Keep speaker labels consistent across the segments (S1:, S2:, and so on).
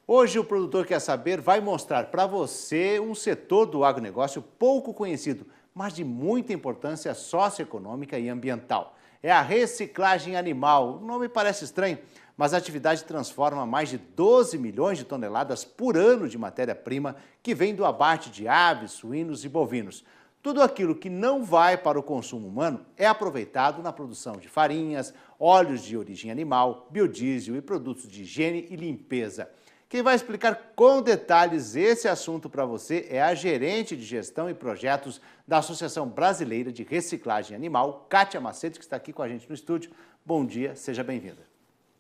S1: Hoje o Produtor Quer Saber vai mostrar para você um setor do agronegócio pouco conhecido, mas de muita importância socioeconômica e ambiental. É a reciclagem animal. O nome parece estranho, mas a atividade transforma mais de 12 milhões de toneladas por ano de matéria-prima que vem do abate de aves, suínos e bovinos. Tudo aquilo que não vai para o consumo humano é aproveitado na produção de farinhas, óleos de origem animal, biodiesel e produtos de higiene e limpeza. Quem vai explicar com detalhes esse assunto para você é a gerente de gestão e projetos da Associação Brasileira de Reciclagem Animal, Kátia Macedo, que está aqui com a gente no estúdio. Bom dia, seja bem-vinda.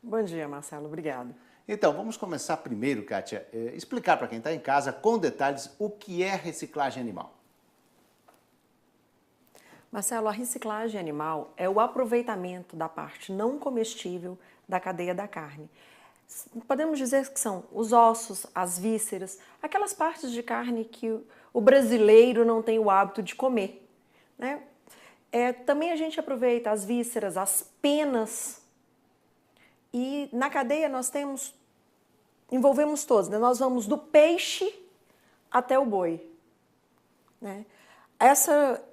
S2: Bom dia, Marcelo, obrigado.
S1: Então, vamos começar primeiro, Kátia, explicar para quem está em casa com detalhes o que é reciclagem animal.
S2: Marcelo, a reciclagem animal é o aproveitamento da parte não comestível da cadeia da carne. Podemos dizer que são os ossos, as vísceras, aquelas partes de carne que o brasileiro não tem o hábito de comer, né? Também a gente aproveita as vísceras, as penas, e na cadeia nós envolvemos todos, né? Nós vamos do peixe até o boi, né? Essa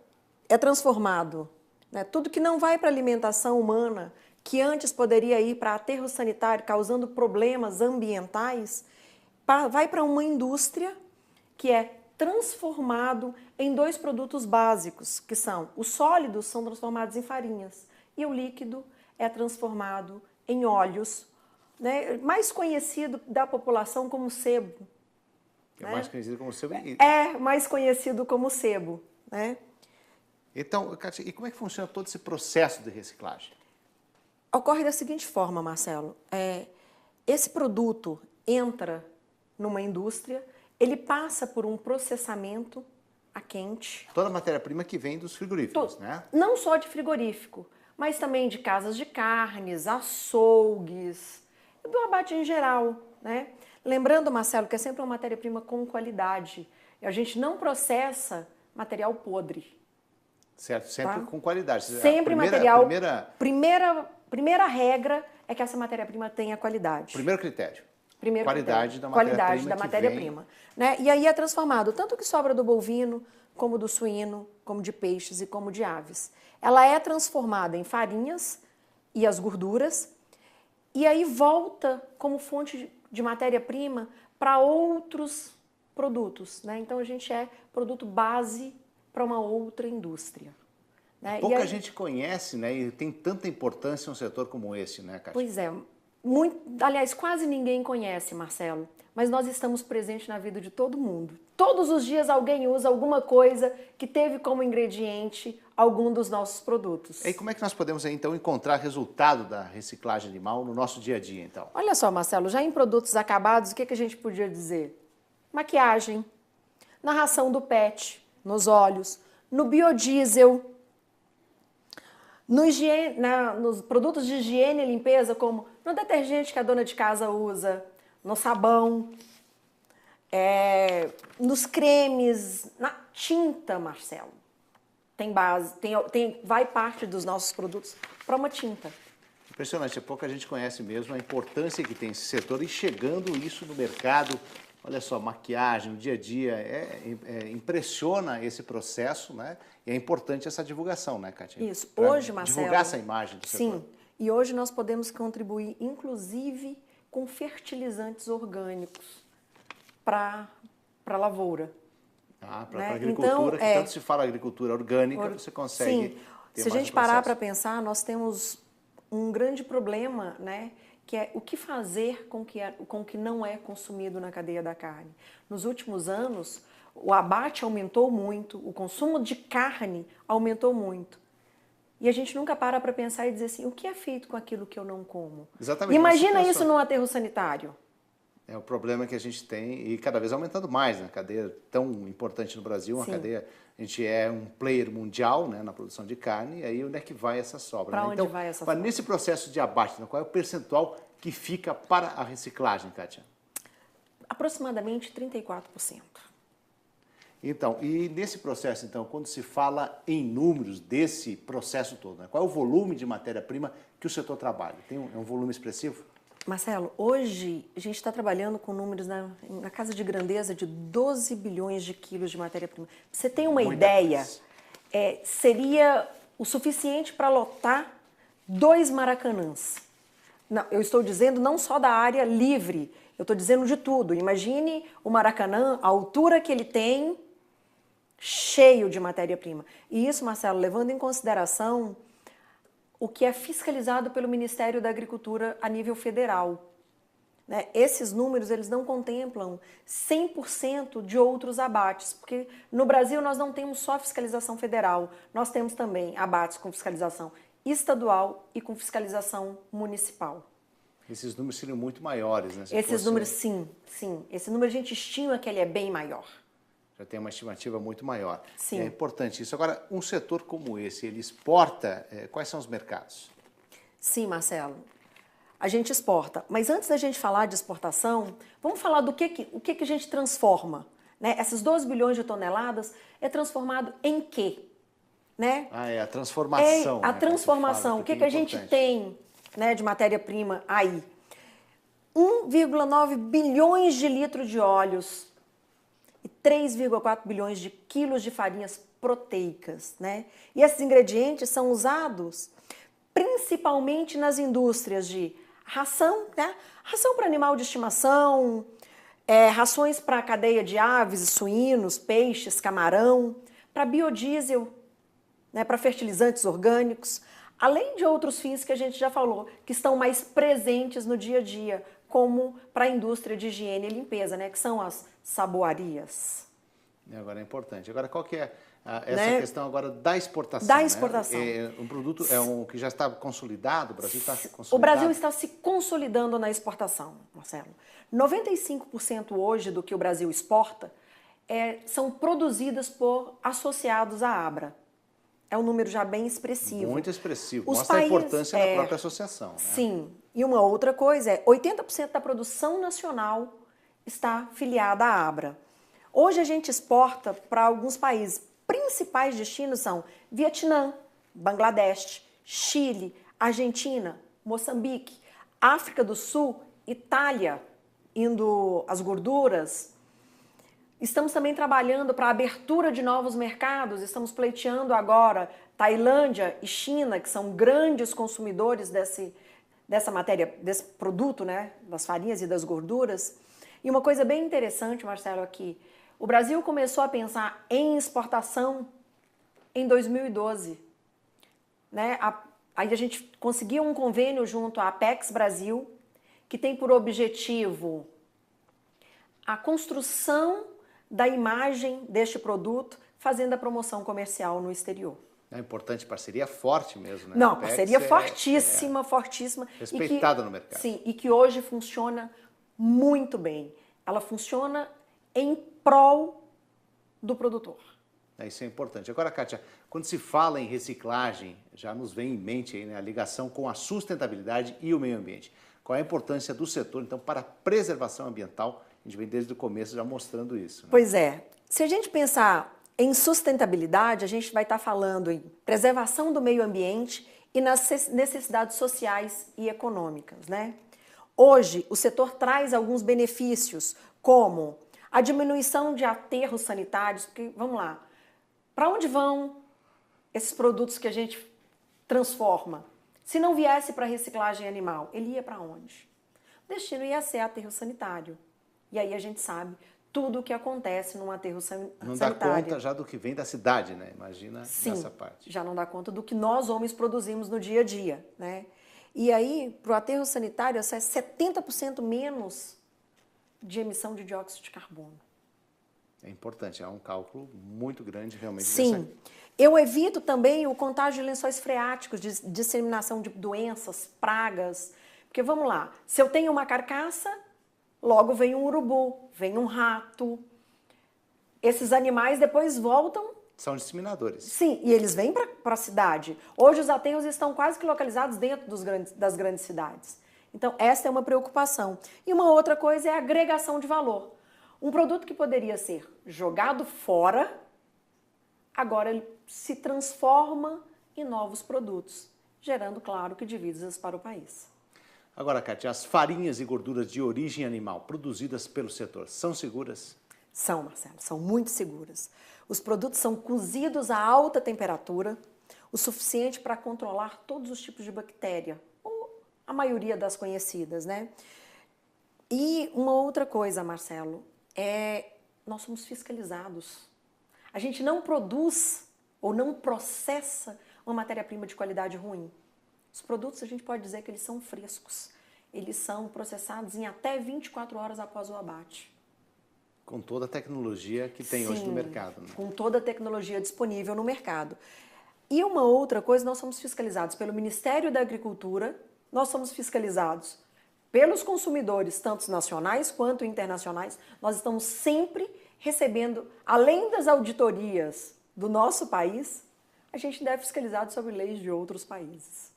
S2: é transformado, né? Tudo que não vai para a alimentação humana, que antes poderia ir para aterro sanitário, causando problemas ambientais, vai para uma indústria que é transformado em dois produtos básicos, que são os sólidos são transformados em farinhas e o líquido é transformado em óleos, né? Mais conhecido da população como sebo.
S1: É,
S2: né?
S1: Mais conhecido como sebo.
S2: É mais conhecido como sebo, né?
S1: Então, Kátia, e como é que funciona todo esse processo de reciclagem?
S2: Ocorre da seguinte forma, Marcelo. Esse produto entra numa indústria, ele passa por um processamento a quente.
S1: Toda a matéria-prima que vem dos frigoríficos, né?
S2: Não só de frigorífico, mas também de casas de carnes, açougues, do abate em geral, né? Lembrando, Marcelo, que é sempre uma matéria-prima com qualidade. A gente não processa material podre.
S1: Certo, sempre
S2: tá?
S1: com qualidade.
S2: Sempre material... Primeira regra é que essa matéria-prima tenha qualidade.
S1: Primeiro critério.
S2: Primeiro
S1: qualidade
S2: critério.
S1: da matéria-prima.
S2: Qualidade da matéria-prima. Né? E aí é transformado tanto que sobra do bovino, como do suíno, como de peixes e como de aves. Ela é transformada em farinhas e as gorduras, e aí volta como fonte de matéria-prima para outros produtos. Né? Então a gente é produto base para uma outra indústria. Né?
S1: Pouca gente conhece, né? E tem tanta importância um setor como esse, né, Kátia?
S2: Pois é. Aliás, quase ninguém conhece, Marcelo, mas nós estamos presentes na vida de todo mundo. Todos os dias alguém usa alguma coisa que teve como ingrediente algum dos nossos produtos.
S1: E como é que nós podemos, então, encontrar resultado da reciclagem animal no nosso dia a dia, então?
S2: Olha só, Marcelo, já em produtos acabados, o que a gente podia dizer? Maquiagem, na ração do pet, nos óleos, no biodiesel, nos produtos de higiene e limpeza, como no detergente que a dona de casa usa, no sabão, nos cremes, na tinta, Marcelo. Tem base, vai parte dos nossos produtos para uma tinta.
S1: Impressionante, pouca gente conhece mesmo a importância que tem esse setor e chegando isso no mercado. Olha só, maquiagem, no dia a dia, impressiona esse processo, né? E é importante essa divulgação, né, Kátia?
S2: Isso. Hoje, Marcelo...
S1: Divulgar essa imagem do setor.
S2: Sim. E hoje nós podemos contribuir, inclusive, com fertilizantes orgânicos para a lavoura.
S1: Para
S2: né?
S1: a agricultura,
S2: então,
S1: que tanto se fala agricultura orgânica, você consegue
S2: sim.
S1: ter
S2: Se a
S1: mais
S2: gente
S1: um
S2: parar
S1: processo.
S2: para pensar, nós temos um grande problema, né? Que é o que fazer com o que não é consumido na cadeia da carne. Nos últimos anos, o abate aumentou muito, o consumo de carne aumentou muito. E a gente nunca para pensar e dizer assim, o que é feito com aquilo que eu não como?
S1: Exatamente.
S2: Imagina isso num aterro sanitário.
S1: É o problema que a gente tem e cada vez aumentando mais na cadeia tão importante no Brasil, uma cadeia, a gente é um player mundial, né, na produção de carne, e aí onde é que vai essa sobra?
S2: Para
S1: né?
S2: onde
S1: Então,
S2: vai essa sobra?
S1: Nesse processo de abate, qual é o percentual que fica para a reciclagem, Kátia?
S2: Aproximadamente 34%.
S1: Então, e nesse processo, então, quando se fala em números desse processo todo, né? Qual é o volume de matéria-prima que o setor trabalha? É um volume expressivo?
S2: Marcelo, hoje a gente está trabalhando com números na casa de grandeza de 12 bilhões de quilos de matéria-prima. Pra você ter uma ideia, seria o suficiente para lotar 2 Maracanãs. Não, eu estou dizendo não só da área livre, eu estou dizendo de tudo. Imagine o Maracanã, a altura que ele tem, cheio de matéria-prima. E isso, Marcelo, levando em consideração o que é fiscalizado pelo Ministério da Agricultura a nível federal. Né? Esses números eles não contemplam 100% de outros abates, porque no Brasil nós não temos só fiscalização federal, nós temos também abates com fiscalização estadual e com fiscalização municipal.
S1: Esses números seriam muito maiores, né?
S2: Esses números, sim. Esse número a gente estima que ele é bem maior.
S1: Já tem uma estimativa muito maior.
S2: Sim.
S1: É importante isso. Agora, um setor como esse, ele exporta, quais são os mercados?
S2: Sim, Marcelo. A gente exporta. Mas antes da gente falar de exportação, vamos falar do que a gente transforma. Né? Essas 12 bilhões de toneladas é transformado em quê? Né?
S1: É a transformação.
S2: A transformação. O que a gente tem, né, de matéria-prima aí? 1,9 bilhões de litros de óleos e 3,4 bilhões de quilos de farinhas proteicas, né? E esses ingredientes são usados principalmente nas indústrias de ração, né? Ração para animal de estimação, rações para a cadeia de aves e suínos, peixes, camarão, para biodiesel, né? Para fertilizantes orgânicos, além de outros fins que a gente já falou, que estão mais presentes no dia a dia, como para a indústria de higiene e limpeza, né? Que são as saboarias.
S1: Agora é importante. Agora, qual que é essa questão agora da exportação?
S2: Da exportação.
S1: Né? Um produto que já está consolidado, o Brasil está consolidado?
S2: O Brasil está se consolidando na exportação, Marcelo. 95% hoje do que o Brasil exporta são produzidas por associados à Abra. É um número já bem expressivo.
S1: Muito expressivo. Mostra a importância da própria associação. Né?
S2: Sim. E uma outra coisa 80% da produção nacional está filiada à Abra. Hoje a gente exporta para alguns países. Principais destinos são Vietnã, Bangladesh, Chile, Argentina, Moçambique, África do Sul, Itália, indo as gorduras. Estamos também trabalhando para a abertura de novos mercados, estamos pleiteando agora Tailândia e China, que são grandes consumidores dessa matéria, desse produto, né, das farinhas e das gorduras. E uma coisa bem interessante, Marcelo, aqui, o Brasil começou a pensar em exportação em 2012. Né? Aí a gente conseguiu um convênio junto à Apex Brasil, que tem por objetivo a construção da imagem deste produto, fazendo a promoção comercial no exterior.
S1: É importante, parceria forte mesmo, né?
S2: Não, parceria fortíssima, fortíssima.
S1: Respeitada no mercado.
S2: Sim, e que hoje funciona muito bem. Ela funciona em prol do produtor.
S1: Isso é importante. Agora, Kátia, quando se fala em reciclagem, já nos vem em mente aí, né, a ligação com a sustentabilidade e o meio ambiente. Qual é a importância do setor, então, para a preservação ambiental? A gente vem desde o começo já mostrando isso. Né?
S2: Pois é. Se a gente pensar em sustentabilidade, a gente vai estar falando em preservação do meio ambiente e nas necessidades sociais e econômicas, né? Hoje, o setor traz alguns benefícios, como a diminuição de aterros sanitários, porque, vamos lá, para onde vão esses produtos que a gente transforma? Se não viesse para reciclagem animal, ele ia para onde? O destino ia ser aterro sanitário. E aí a gente sabe tudo o que acontece num aterro sanitário.
S1: Não dá conta já do que vem da cidade, né? Imagina essa parte.
S2: Já não dá conta do que nós homens produzimos no dia a dia, né? E aí, para o aterro sanitário, isso é 70% menos de emissão de dióxido de carbono.
S1: É importante, é um cálculo muito grande realmente.
S2: Sim. Eu evito também o contágio de lençóis freáticos, de disseminação de doenças, pragas. Porque, vamos lá, se eu tenho uma carcaça, logo vem um urubu, vem um rato. Esses animais depois voltam.
S1: São disseminadores.
S2: Sim, e eles vêm para a cidade. Hoje os aterros estão quase que localizados dentro das grandes cidades. Então, essa é uma preocupação. E uma outra coisa é a agregação de valor. Um produto que poderia ser jogado fora, agora ele se transforma em novos produtos, gerando, claro, que divisas para o país.
S1: Agora, Kátia, as farinhas e gorduras de origem animal produzidas pelo setor são seguras?
S2: São, Marcelo, são muito seguras. Os produtos são cozidos a alta temperatura, o suficiente para controlar todos os tipos de bactéria, ou a maioria das conhecidas, né? E uma outra coisa, Marcelo, nós somos fiscalizados. A gente não produz ou não processa uma matéria-prima de qualidade ruim. Os produtos, a gente pode dizer que eles são frescos. Eles são processados em até 24 horas após o abate.
S1: Com toda a tecnologia que tem hoje no mercado. Né?
S2: Com toda a tecnologia disponível no mercado. E uma outra coisa, nós somos fiscalizados pelo Ministério da Agricultura, nós somos fiscalizados pelos consumidores, tanto nacionais quanto internacionais. Nós estamos sempre recebendo, além das auditorias do nosso país, a gente ainda é fiscalizado sobre leis de outros países.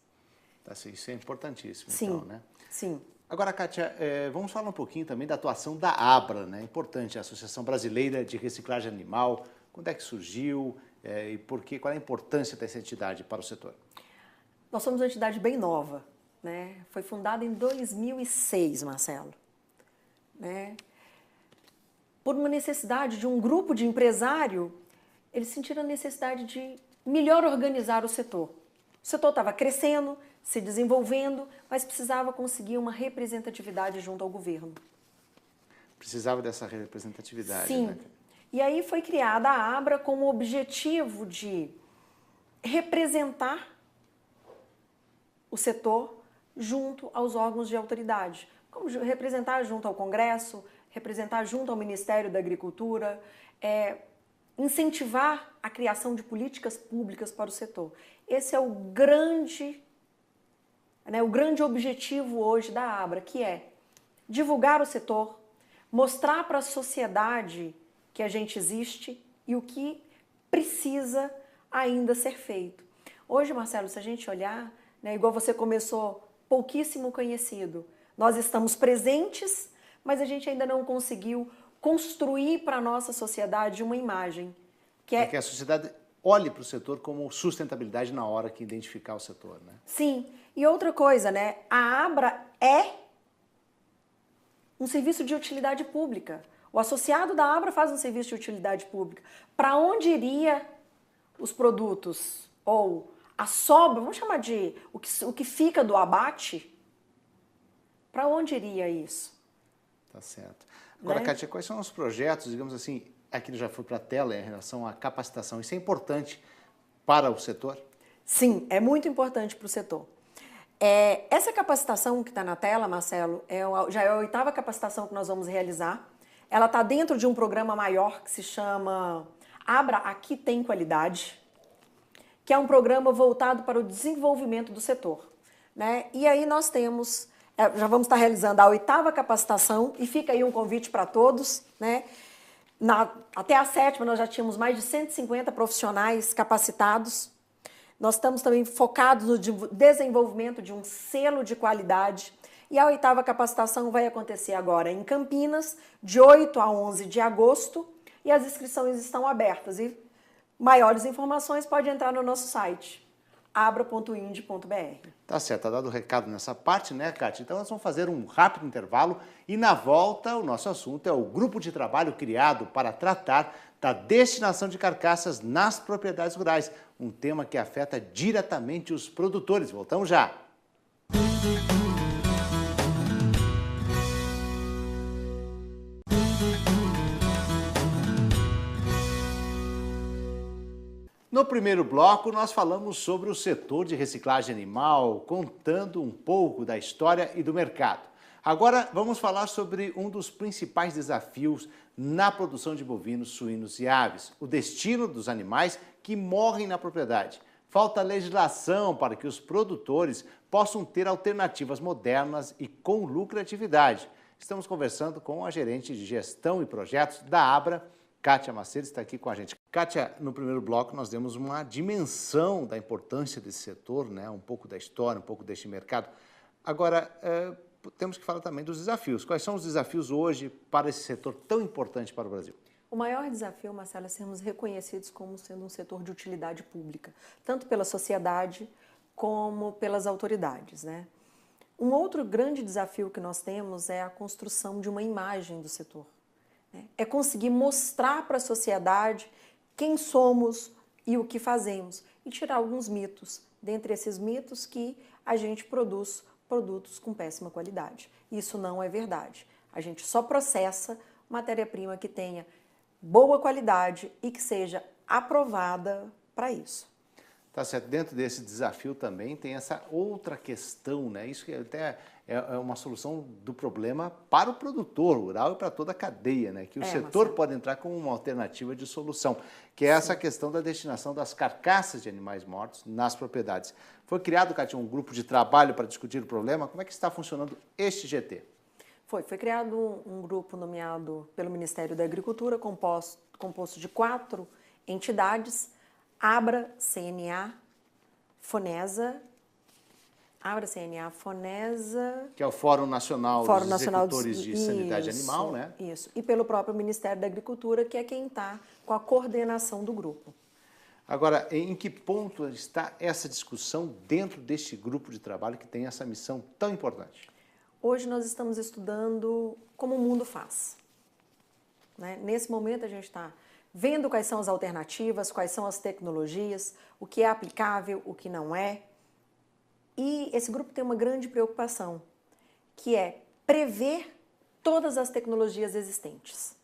S1: Isso é importantíssimo,
S2: sim,
S1: então, né?
S2: Sim.
S1: Agora, Kátia, vamos falar um pouquinho também da atuação da ABRA, né? Importante, a Associação Brasileira de Reciclagem Animal. Quando é que surgiu e qual é a importância dessa entidade para o setor?
S2: Nós somos uma entidade bem nova, né? Foi fundada em 2006, Marcelo. Né? Por uma necessidade de um grupo de empresário, eles sentiram a necessidade de melhor organizar o setor. O setor estava crescendo, se desenvolvendo, mas precisava conseguir uma representatividade junto ao governo.
S1: Precisava dessa representatividade,
S2: Sim.
S1: Né?
S2: E aí foi criada a ABRA com o objetivo de representar o setor junto aos órgãos de autoridade. Como representar junto ao Congresso, representar junto ao Ministério da Agricultura, incentivar a criação de políticas públicas para o setor. Esse é o grande objetivo hoje da ABRA, que é divulgar o setor, mostrar para a sociedade que a gente existe e o que precisa ainda ser feito. Hoje, Marcelo, se a gente olhar, né, igual você começou, pouquíssimo conhecido, nós estamos presentes, mas a gente ainda não conseguiu construir para a nossa sociedade uma imagem.
S1: Que a sociedade olhe para o setor como sustentabilidade na hora que identificar o setor, né?
S2: Sim. E outra coisa, né? A ABRA é um serviço de utilidade pública. O associado da ABRA faz um serviço de utilidade pública. Para onde iria os produtos? Ou a sobra, vamos chamar de o que fica do abate? Para onde iria isso?
S1: Tá certo. Agora,
S2: Né?
S1: Kátia, quais são os projetos, digamos assim, aquilo já foi para a tela em relação à capacitação? Isso é importante para o setor?
S2: Sim, é muito importante para o setor. Essa capacitação que está na tela, Marcelo, já é a 8ª capacitação que nós vamos realizar. Ela está dentro de um programa maior que se chama ABRA Aqui Tem Qualidade, que é um programa voltado para o desenvolvimento do setor. Né? E aí nós temos, já vamos estar realizando a 8ª capacitação, e fica aí um convite para todos. Né? Até a 7ª nós já tínhamos mais de 150 profissionais capacitados. Nós estamos também focados no desenvolvimento de um selo de qualidade. E a 8ª capacitação vai acontecer agora em Campinas, de 8 a 11 de agosto, e as inscrições estão abertas. E maiores informações pode entrar no nosso site, abra.ind.br.
S1: Tá certo, tá dado o recado nessa parte, né, Kátia? Então nós vamos fazer um rápido intervalo e na volta o nosso assunto é o grupo de trabalho criado para tratar da destinação de carcaças nas propriedades rurais, um tema que afeta diretamente os produtores. Voltamos já. No primeiro bloco, nós falamos sobre o setor de reciclagem animal, contando um pouco da história e do mercado. Agora, vamos falar sobre um dos principais desafios na produção de bovinos, suínos e aves, o destino dos animais que morrem na propriedade. Falta legislação para que os produtores possam ter alternativas modernas e com lucratividade. Estamos conversando com a gerente de gestão e projetos da ABRA, Kátia Macedo, está aqui com a gente. Kátia, no primeiro bloco nós demos uma dimensão da importância desse setor, né? Um pouco da história, um pouco deste mercado. Agora, temos que falar também dos desafios. Quais são os desafios hoje para esse setor tão importante para o Brasil?
S2: O maior desafio, Marcelo, é sermos reconhecidos como sendo um setor de utilidade pública, tanto pela sociedade como pelas autoridades, né? Um outro grande desafio que nós temos é a construção de uma imagem do setor, né? É conseguir mostrar para a sociedade quem somos e o que fazemos e tirar alguns mitos. Dentre esses mitos que a gente produz produtos com péssima qualidade. Isso não é verdade. A gente só processa matéria-prima que tenha boa qualidade e que seja aprovada para isso.
S1: Tá certo. Dentro desse desafio também tem essa outra questão, né? Isso que até é uma solução do problema para o produtor rural e para toda a cadeia, né? Que o setor
S2: Marcelo,
S1: pode entrar como uma alternativa de solução, que é essa questão da destinação das carcaças de animais mortos nas propriedades. Foi criado, Kátia, um grupo de trabalho para discutir o problema. Como é que está funcionando este GT?
S2: Foi criado um grupo nomeado pelo Ministério da Agricultura, composto de 4 entidades: Abra, CNA, Fonesa,
S1: que é o Fórum Nacional
S2: Fórum
S1: dos
S2: Nacional
S1: Executores de Sanidade Animal, né?
S2: Isso, e pelo próprio Ministério da Agricultura, que é quem está com a coordenação do grupo.
S1: Agora, em que ponto está essa discussão dentro deste grupo de trabalho que tem essa missão tão importante?
S2: Hoje nós estamos estudando como o mundo faz, né? Nesse momento a gente está vendo quais são as alternativas, quais são as tecnologias, o que é aplicável, o que não é. E esse grupo tem uma grande preocupação, que é prever todas as tecnologias existentes.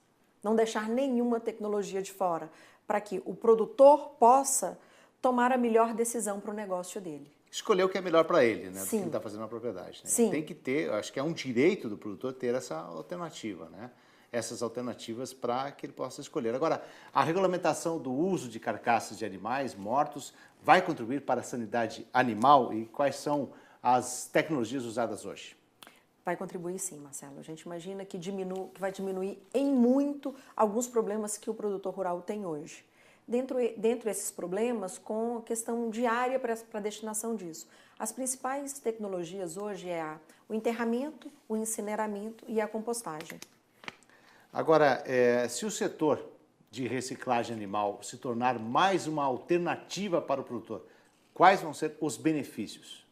S2: Não deixar nenhuma tecnologia de fora, para que o produtor possa tomar a melhor decisão para o negócio dele.
S1: Escolher o que é melhor para ele, né? Do que
S2: Sim.
S1: ele está fazendo na propriedade. Né?
S2: Sim.
S1: Tem que ter, acho que é um direito do produtor ter essa alternativa, né? Essas alternativas para que ele possa escolher. Agora, a regulamentação do uso de carcaças de animais mortos vai contribuir para a sanidade animal e quais são as tecnologias usadas hoje?
S2: Vai contribuir sim, Marcelo. A gente imagina que vai diminuir em muito alguns problemas que o produtor rural tem hoje. Dentro desses problemas, com a questão de área para a destinação disso. As principais tecnologias hoje é o enterramento, o incineramento e a compostagem.
S1: Agora, se o setor de reciclagem animal se tornar mais uma alternativa para o produtor, quais vão ser os benefícios?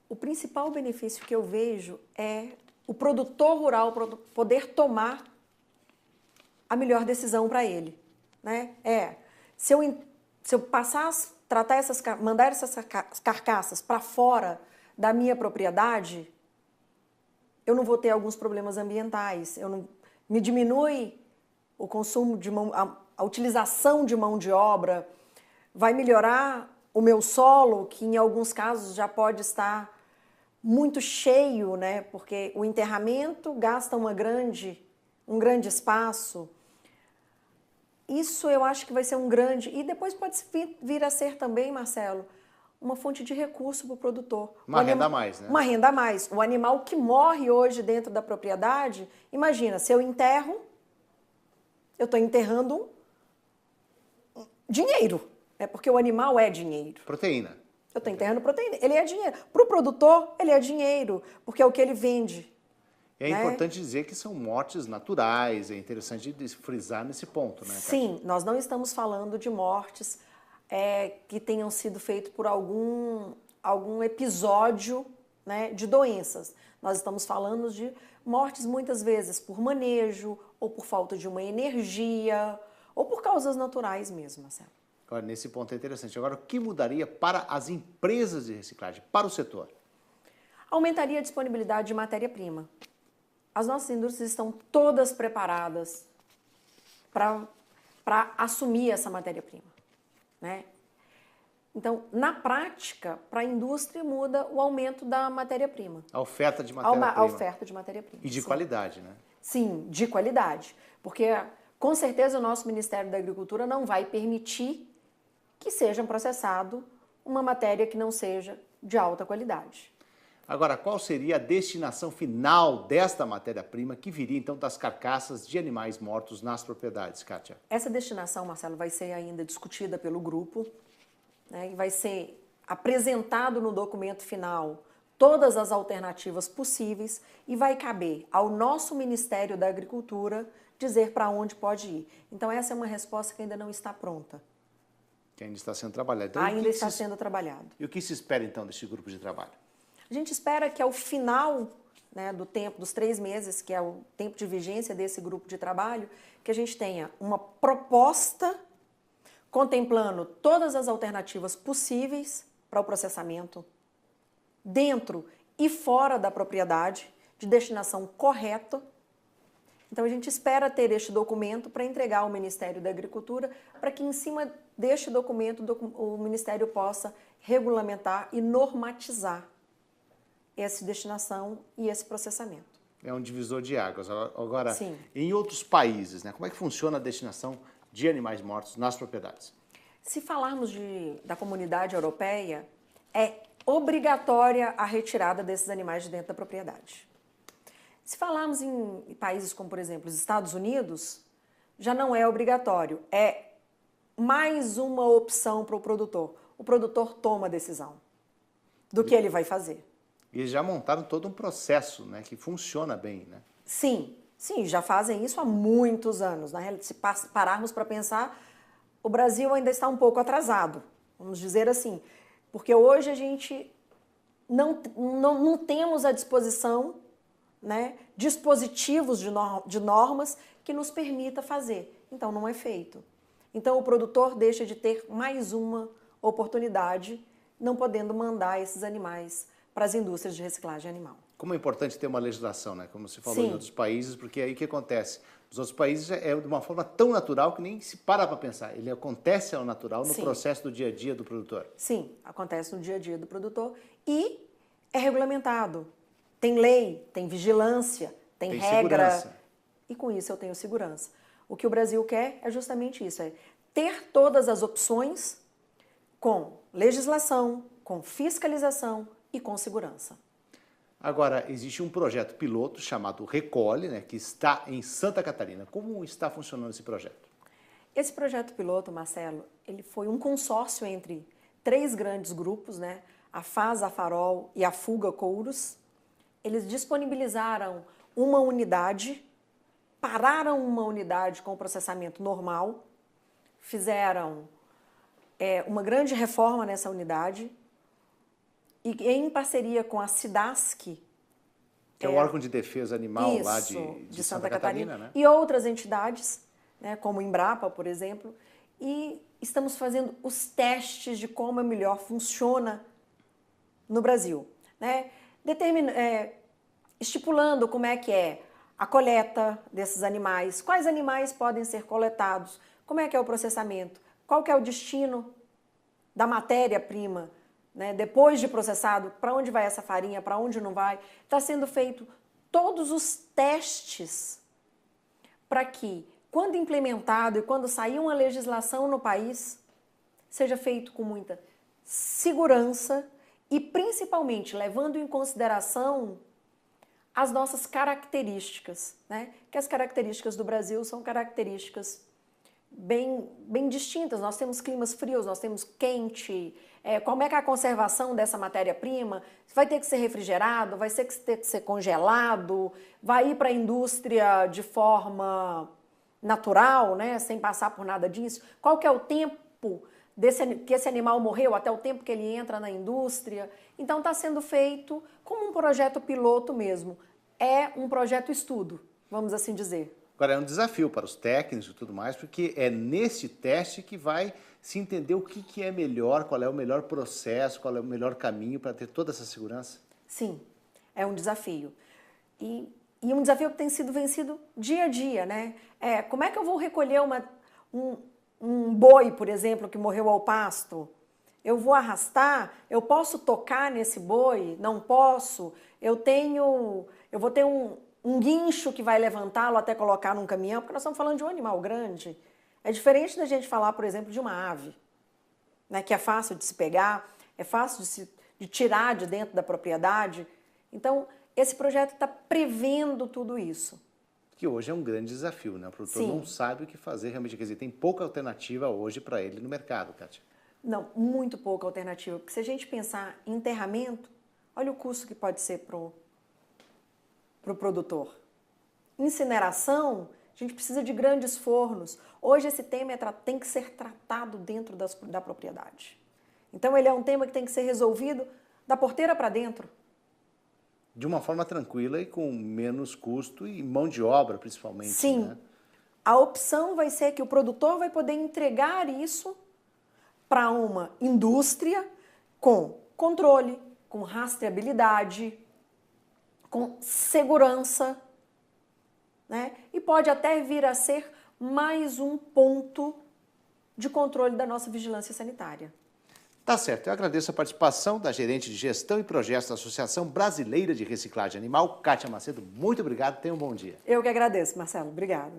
S2: O principal benefício que eu vejo é o produtor rural poder tomar a melhor decisão para ele, né? Se eu passar mandar essas carcaças para fora da minha propriedade, eu não vou ter alguns problemas ambientais, me diminui o consumo a utilização de mão de obra, vai melhorar o meu solo, que em alguns casos já pode estar muito cheio, né? Porque o enterramento gasta um grande espaço. Isso eu acho que vai ser e depois pode vir a ser também, Marcelo, uma fonte de recurso para o produtor.
S1: Uma renda a mais, né?
S2: Uma renda a mais. O animal que morre hoje dentro da propriedade, imagina, se eu enterro, eu estou enterrando dinheiro, né? Porque o animal é dinheiro.
S1: Proteína.
S2: Eu estou enterrando proteína, ele é dinheiro. Para o produtor, ele é dinheiro, porque é o que ele vende.
S1: É importante dizer que são mortes naturais, é interessante frisar nesse ponto, né, Kátia?
S2: Sim, nós não estamos falando de mortes que tenham sido feitas por algum episódio, né, de doenças. Nós estamos falando de mortes muitas vezes por manejo, ou por falta de uma energia, ou por causas naturais mesmo, Marcelo.
S1: Agora, nesse ponto é interessante. Agora, o que mudaria para as empresas de reciclagem, para o setor?
S2: Aumentaria a disponibilidade de matéria-prima. As nossas indústrias estão todas preparadas para assumir essa matéria-prima, né? Então, na prática, para a indústria muda o aumento da matéria-prima.
S1: A oferta de matéria-prima.
S2: A oferta de matéria-prima.
S1: E de qualidade, né?
S2: Sim, de qualidade. Porque, com certeza, o nosso Ministério da Agricultura não vai permitir que seja processado uma matéria que não seja de alta qualidade.
S1: Agora, qual seria a destinação final desta matéria-prima que viria, então, das carcaças de animais mortos nas propriedades, Kátia?
S2: Essa destinação, Marcelo, vai ser ainda discutida pelo grupo, né, e vai ser apresentado no documento final todas as alternativas possíveis e vai caber ao nosso Ministério da Agricultura dizer para onde pode ir. Então essa é uma resposta que ainda não está pronta.
S1: Que ainda está sendo trabalhado. Então,
S2: ainda está sendo trabalhado.
S1: E o que se espera então desse grupo de trabalho?
S2: A gente espera que ao final, né, do tempo, dos 3 meses, que é o tempo de vigência desse grupo de trabalho, que a gente tenha uma proposta contemplando todas as alternativas possíveis para o processamento, dentro e fora da propriedade, de destinação correta. Então a gente espera ter este documento para entregar ao Ministério da Agricultura, para que em cima deste documento o Ministério possa regulamentar e normatizar essa destinação e esse processamento.
S1: É um divisor de águas. Agora,
S2: sim,
S1: em outros países, né, como é que funciona a destinação de animais mortos nas propriedades?
S2: Se falarmos da comunidade europeia, é obrigatória a retirada desses animais de dentro da propriedade. Se falarmos em países como, por exemplo, os Estados Unidos, já não é obrigatório, é mais uma opção para o produtor. O produtor toma a decisão do que ele vai fazer.
S1: E eles já montaram todo um processo, né, que funciona bem, né?
S2: Sim, já fazem isso há muitos anos. Na realidade, se pararmos para pensar, o Brasil ainda está um pouco atrasado, vamos dizer assim, porque hoje a gente não temos à disposição, né, dispositivos de normas que nos permita fazer. Então, não é feito. Então, o produtor deixa de ter mais uma oportunidade, não podendo mandar esses animais para as indústrias de reciclagem animal.
S1: Como é importante ter uma legislação, né? Como você falou, em outros países, porque aí o que acontece? Nos outros países é de uma forma tão natural que nem se para pensar. Ele acontece ao natural no processo do dia a dia do produtor.
S2: Sim, acontece no dia a dia do produtor e é regulamentado. Tem lei, tem vigilância, tem regra. Segurança. E com isso eu tenho segurança. O que o Brasil quer é justamente isso, é ter todas as opções com legislação, com fiscalização e com segurança.
S1: Agora, existe um projeto piloto chamado Recolhe, né, que está em Santa Catarina. Como está funcionando esse projeto?
S2: Esse projeto piloto, Marcelo, ele foi um consórcio entre 3 grandes grupos, né, a FAS, a Farol e a Fuga Couros. Eles disponibilizaram uma unidade, pararam uma unidade com o processamento normal, fizeram uma grande reforma nessa unidade, e em parceria com a SIDASC,
S1: que é o órgão de defesa animal isso, lá de Santa Catarina, né?
S2: E outras entidades, né, como o Embrapa, por exemplo, e estamos fazendo os testes de como melhor funciona no Brasil, né? Estipulando como é que é a coleta desses animais, quais animais podem ser coletados, como é que é o processamento, qual que é o destino da matéria-prima, né, depois de processado, para onde vai essa farinha, para onde não vai. Está sendo feito todos os testes para que, quando implementado e quando sair uma legislação no país, seja feito com muita segurança e, principalmente, levando em consideração as nossas características, né? Que as características do Brasil são características bem distintas. Nós temos climas frios, nós temos quente. Como é que é a conservação dessa matéria-prima? Vai ter que ser refrigerado, vai ter que ser congelado, vai ir para a indústria de forma natural, né? Sem passar por nada disso. Qual que é o tempo que esse animal morreu, até o tempo que ele entra na indústria? Então está sendo feito como um projeto piloto mesmo. É um projeto estudo, vamos assim dizer.
S1: Agora, é um desafio para os técnicos e tudo mais, porque é nesse teste que vai se entender o que é melhor, qual é o melhor processo, qual é o melhor caminho para ter toda essa segurança.
S2: Sim, é um desafio. E um desafio que tem sido vencido dia a dia, né? Como é que eu vou recolher um boi, por exemplo, que morreu ao pasto? Eu vou arrastar? Eu posso tocar nesse boi? Não posso? Eu vou ter um guincho que vai levantá-lo até colocar num caminhão, porque nós estamos falando de um animal grande. É diferente da gente falar, por exemplo, de uma ave, né, que é fácil de se pegar, é fácil de tirar de dentro da propriedade. Então, esse projeto está prevendo tudo isso.
S1: Que hoje é um grande desafio, né? O produtor não sabe o que fazer, realmente, quer dizer, tem pouca alternativa hoje para ele no mercado, Kátia.
S2: Não, muito pouca alternativa, porque se a gente pensar em enterramento, olha o custo que pode ser para o produtor. Incineração, a gente precisa de grandes fornos. Hoje esse tema tem que ser tratado dentro da propriedade. Então ele é um tema que tem que ser resolvido da porteira para dentro.
S1: De uma forma tranquila e com menos custo e mão de obra, principalmente.
S2: Sim.
S1: Né?
S2: A opção vai ser que o produtor vai poder entregar isso para uma indústria com controle, com rastreabilidade, com segurança, né? E pode até vir a ser mais um ponto de controle da nossa vigilância sanitária.
S1: Tá certo, eu agradeço a participação da gerente de gestão e projetos da Associação Brasileira de Reciclagem Animal, Kátia Macedo. Muito obrigado, tenha um bom dia.
S2: Eu que agradeço, Marcelo. Obrigada.